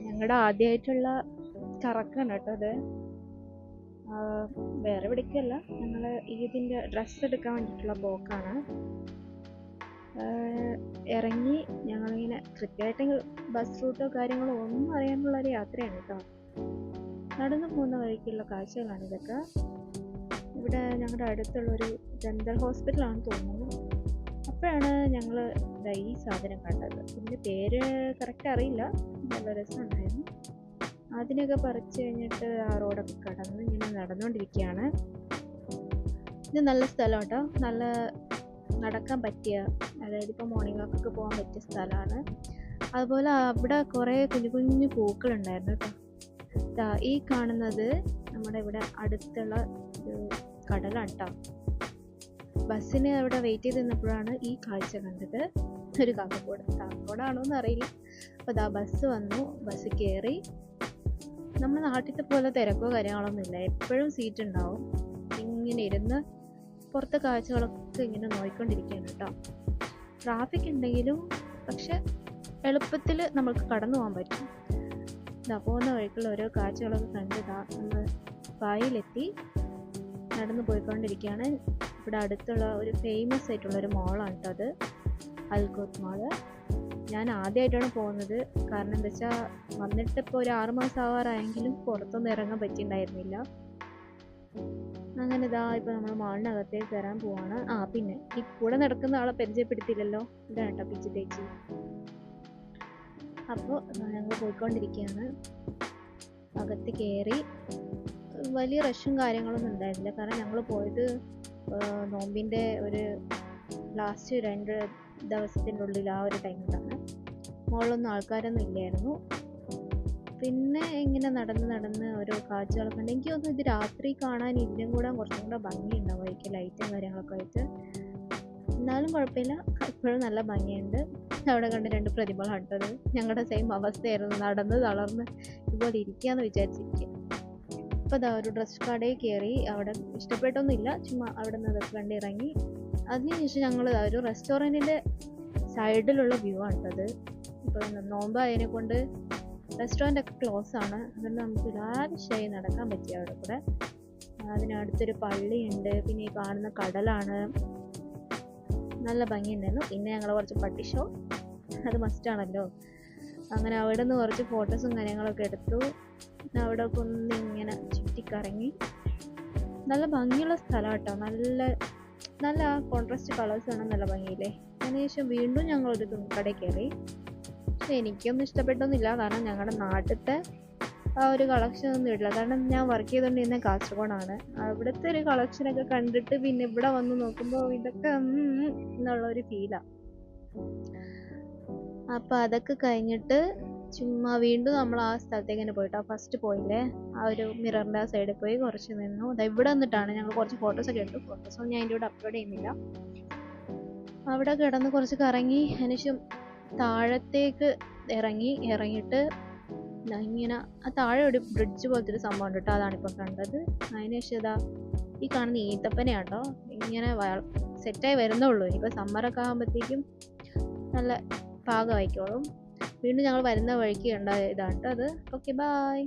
ഞങ്ങളുടെ ആദ്യമായിട്ടുള്ള കറക്കാണ് കേട്ടോ അത്. വേറെ എവിടേക്കല്ല, ഞങ്ങൾ ഇതിൻ്റെ ഡ്രസ്സ് എടുക്കാൻ വേണ്ടിയിട്ടുള്ള പോക്കാണ്. ഇറങ്ങി ഞങ്ങളിങ്ങനെ കൃത്യമായിട്ട് ബസ് റൂട്ടോ കാര്യങ്ങളോ ഒന്നും അറിയാനുള്ളൊരു യാത്രയാണ് കേട്ടോ. നടന്നു പോകുന്ന വഴിക്കുള്ള കാഴ്ചകളാണ് ഇതൊക്കെ. ഇവിടെ ഞങ്ങളുടെ അടുത്തുള്ളൊരു ഡെന്റൽ ഹോസ്പിറ്റലാണെന്ന് തോന്നുന്നു. അപ്പോഴാണ് ഞങ്ങൾ ഈ സാധനം കണ്ടത്. ഇതിൻ്റെ പേര് കറക്റ്റ് അറിയില്ല, നല്ല രസമുണ്ടായിരുന്നു. അതിനൊക്കെ പറിച്ച് കഴിഞ്ഞിട്ട് ആ റോഡൊക്കെ കടന്ന് ഇങ്ങനെ നടന്നുകൊണ്ടിരിക്കുകയാണ്. ഇത് നല്ല സ്ഥലം കേട്ടോ, നല്ല നടക്കാൻ പറ്റിയ, അതായത് ഇപ്പോൾ മോർണിംഗ് വാക്കൊക്കെ പോകാൻ പറ്റിയ സ്ഥലമാണ്. അതുപോലെ അവിടെ കുറേ കുഞ്ഞു കുഞ്ഞു പൂക്കളുണ്ടായിരുന്നു കേട്ടോ. ഈ കാണുന്നത് നമ്മുടെ ഇവിടെ അടുത്തുള്ള ഒരു കടലാണ് കേട്ടോ. ബസ്സിന് അവിടെ വെയിറ്റ് ചെയ്ത് നിന്നപ്പോഴാണ് ഈ കാഴ്ച കണ്ടത്. ഒരു കാക്കക്കോടാണോ എന്ന് അറിയില്ല. അപ്പോൾ ബസ് വന്നു, ബസ് കയറി. നമ്മുടെ നാട്ടിലത്തെ പോലെ തിരക്കോ കാര്യങ്ങളൊന്നും ഇല്ല, എപ്പോഴും സീറ്റ് ഉണ്ടാവും. ഇങ്ങനെ ഇരുന്ന് പുറത്തെ കാഴ്ചകളൊക്കെ ഇങ്ങനെ നോക്കിക്കൊണ്ടിരിക്കുകയാണ് കേട്ടോ. ട്രാഫിക് ഉണ്ടെങ്കിലും പക്ഷെ എളുപ്പത്തിൽ നമുക്ക് കടന്നു പോകാൻ പറ്റും. പോകുന്ന വഴിക്കുള്ള ഓരോ കാഴ്ചകളൊക്കെ കണ്ടിട്ടാ നമ്മൾ പായിലെത്തി നടന്നു പോയിക്കൊണ്ടിരിക്കുകയാണ്. ഇവിടെ അടുത്തുള്ള ഒരു ഫേമസ് ആയിട്ടുള്ള ഒരു മോളാണ് കേട്ടോ അത്, അൽകോത്ത് മോള്. ഞാൻ ആദ്യമായിട്ടാണ് പോകുന്നത്. കാരണം എന്താ വെച്ചാൽ വന്നിട്ടിപ്പോൾ ഒരു 6 മാസം ആവാറായെങ്കിലും പുറത്തൊന്നും ഇറങ്ങാൻ പറ്റിയിട്ടുണ്ടായിരുന്നില്ല. അങ്ങനെ ഇപ്പോൾ നമ്മൾ മാളിനകത്തേക്ക് കയറാൻ പോവാണ്. പിന്നെ ഈ കൂടെ നടക്കുന്ന ആളെ പരിചയപ്പെടുത്തിയില്ലല്ലോ, ഇതാണ് കേട്ടോ പിച്ചി തേച്ചി. അപ്പോൾ ഞങ്ങൾ പോയിക്കൊണ്ടിരിക്കുകയാണ്. അകത്ത് കയറി. വലിയ റഷും കാര്യങ്ങളൊന്നും ഉണ്ടായിരുന്നില്ല, കാരണം ഞങ്ങൾ പോയത് നോമ്പിൻ്റെ ഒരു ലാസ്റ്റ് 2 ദിവസത്തിൻ്റെ ഉള്ളിൽ ആ ഒരു ടൈമിലാണ്. മുകളിലൊന്നും ആൾക്കാരൊന്നും ഇല്ലായിരുന്നു. പിന്നെ ഇങ്ങനെ നടന്ന് ഓരോ കാഴ്ചകളൊക്കെ ഉണ്ട്. എനിക്ക് തോന്നുന്നു ഇത് രാത്രി കാണാൻ ഇതിനും കൂടെ കുറച്ചും കൂടെ ഭംഗിയുണ്ടാവുമായിരിക്കും, ലൈറ്റും കാര്യങ്ങളൊക്കെ ആയിട്ട്. എന്നാലും കുഴപ്പമില്ല, ഇപ്പോഴും നല്ല ഭംഗിയുണ്ട്. അവിടെ കണ്ട് 2 പ്രതിമകളാണ് കേട്ടത്. ഞങ്ങളുടെ സെയിം അവസ്ഥയായിരുന്നു, നടന്ന് തളർന്ന് ഇതുപോലെ ഇരിക്കുകയെന്ന് വിചാരിച്ചിരിക്കുക. അപ്പോൾ ഒരു ഡ്രസ് കടയിൽ കയറി. അവിടെ ഇഷ്ടപ്പെട്ടൊന്നുമില്ല, ചുമ്മാ അവിടെ നിന്ന് അതൊക്കെ കണ്ടിറങ്ങി. അതിനുശേഷം ഞങ്ങൾ ഒരു റെസ്റ്റോറൻറ്റിൻ്റെ സൈഡിലുള്ള വ്യൂ ആണ് കേട്ടത്. ഇപ്പോൾ നോമ്പായതിനെ കൊണ്ട് റെസ്റ്റോറൻ്റൊക്കെ ക്ലോസ് ആണ്. അതുകൊണ്ട് നമുക്ക് ലാവിഷായി നടക്കാൻ പറ്റിയ അവിടെ കൂടെ. അതിനടുത്തൊരു പള്ളിയുണ്ട്, പിന്നെ ഈ കാണുന്ന കടലാണ്. നല്ല ഭംഗിയുണ്ടായിരുന്നു. പിന്നെ ഞങ്ങൾ കുറച്ച് പട്ടി ഷോ, അത് മസ്റ്റാണല്ലോ. അങ്ങനെ അവിടെ നിന്ന് കുറച്ച് ഫോട്ടോസും കാര്യങ്ങളൊക്കെ എടുത്തു. അവിടെ ഒന്നിങ്ങനെ ചുറ്റിക്കറങ്ങി. നല്ല ഭംഗിയുള്ള സ്ഥലം കേട്ടോ, നല്ല കോൺട്രാസ്റ്റ് കളേഴ്സാണ്, നല്ല ഭംഗിയില്ലേ. അതിനുശേഷം വീണ്ടും ഞങ്ങളൊരു തുണിക്കടയിൽ കയറി. പക്ഷെ എനിക്കൊന്നും ഇഷ്ടപ്പെട്ടൊന്നുമില്ല, കാരണം ഞങ്ങളുടെ നാട്ടിലത്തെ ആ ഒരു കളക്ഷൻ ഒന്നും ഇല്ല. കാരണം ഞാൻ വർക്ക് ചെയ്തുകൊണ്ടിരുന്ന കാസർഗോഡാണ്. അവിടുത്തെ ഒരു കളക്ഷനൊക്കെ കണ്ടിട്ട് പിന്നെ ഇവിടെ വന്ന് നോക്കുമ്പോൾ ഇതൊക്കെ എന്നുള്ളൊരു ഫീലാണ്. അപ്പോൾ അതൊക്കെ കഴിഞ്ഞിട്ട് ചുമ്മാ വീണ്ടും നമ്മൾ ആ സ്ഥലത്തേക്ക് തന്നെ പോയിട്ടോ. ഫസ്റ്റ് പോയില്ലേ, ആ ഒരു മിററിൻ്റെ ആ സൈഡിൽ പോയി കുറച്ച് നിന്നു. ഇവിടെ വന്നിട്ടാണ് ഞങ്ങൾ കുറച്ച് ഫോട്ടോസൊക്കെ എടുത്തു. ഫോട്ടോസൊന്നും ഞാൻ എൻ്റെ കൂടെ അപ്ലോഡ് ചെയ്യുന്നില്ല. അവിടെ കിടന്ന് കുറച്ച് കറങ്ങി. അതിനുശേഷം താഴത്തേക്ക് ഇറങ്ങിയിട്ട് ഇങ്ങനെ ആ താഴെ ഒരു ബ്രിഡ്ജ് പോലത്തെ ഒരു സംഭവം ഉണ്ട് കേട്ടോ, അതാണിപ്പോൾ കണ്ടത്. അതിനുശേഷം ഈ കാണുന്ന ഈത്തപ്പനയാട്ടോ, ഇങ്ങനെ സെറ്റായി വരുന്നുള്ളൂ. ഇനിയിപ്പോൾ സമ്മറൊക്കെ ആകുമ്പോഴത്തേക്കും നല്ല പാകമായിക്കോളും. വീണ്ടും ഞങ്ങൾ വരുന്ന വഴിക്ക് കണ്ട ഇതാണ് കേട്ടോ അത്. Okay, bye.